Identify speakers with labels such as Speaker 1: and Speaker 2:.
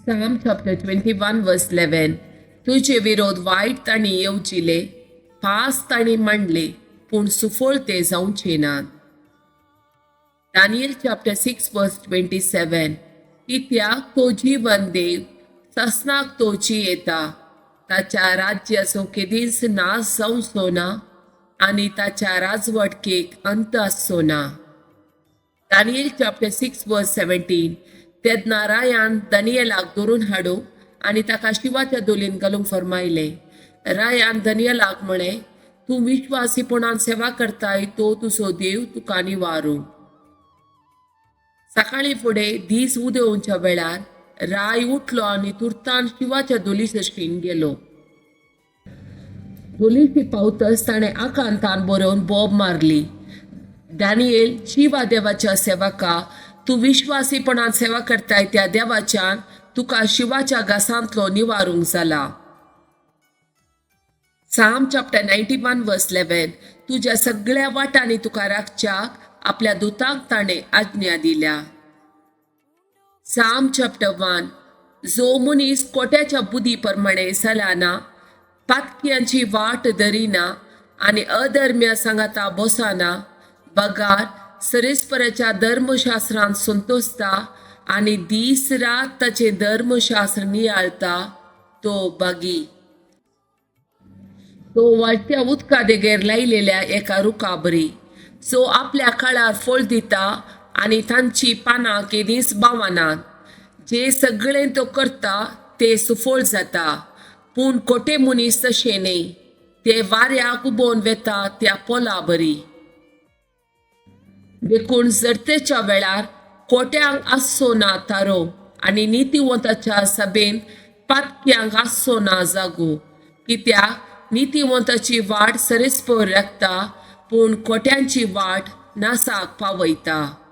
Speaker 1: Psalm chapter 21 verse 11. तुझे विरोध वाईट ताणी येवचिले, पास ताणी मांडले, पूण सुफोळ ते जावचे नात. Daniel chapter 6 verse 27. कित्याक तो जीवन देव ससनाक तोची येता, ताच्या राज्याचो केदींच नाश जावचो ना आनी ताच्या राजवटकेक अंत आसचो ना. Daniel chapter 6 verse 17. तेदना रायान दानियेलाक धरून हाडूं आनी ताका शिवाच्या दोलीन घालूंक फरमायले. रायान दानियेलाक म्हळें, तूं विश्वासीपणान सेवा करताय तो तुजो देव तुका निवारूं. सकाळी फुडें दीस उदेवच्या वेळार राय उठलो आनी तुर्तान शिवाच्या दोली सशीन गेलो. दोलीशी पावतच ताणें आकांतान बरोवन बोब मारली. दानियेल, शिवा देवाच्या सेवका, तूं विश्वासीपणान सेवा करताय त्या देवाच्यान तुका शिवाच्या घासांतलो निवारूंक जाला. Psalm chapter 91 verse 11. तुझ्या सगळ्या वाटांनी तुका राखच्याक आपल्या दुतांक ताणें आज्ञा दिल्या. Psalm chapter 1. जो मनीस कोट्याच्या बुदी प्रमाणे चलाना, पातक्यांची वाट धरिना आनी अधर्म्या सांगाता बसना, बगार सरेस्पराच्या धर्मशास्त्रांत संतोसता आनी दीस रात ताचे धर्मशास्त्र नियाळता, तो बागी. तो वाळट्या उदका देगेर लायलेल्या एका रुखा बरी, जो आपल्या काळार फळ दिता आनी तांची पानां केदींच बावनात. जे सगळें तो करता ते सुफळ जाता, पूण खोटे मनीस तशें न्ही, ते वाऱ्याक उबोवन वेता त्या पोला बरी. देखून जरतेच्या वेळार कोट्यांक आसचो ना तारो आनी नितीवंताच्या सभेन पातक्यांक आसचो ना जागो. कित्याक नितीवंताची वाट सरेस्पर राखता, पूण कोट्यांची वाट नासाक पावयता.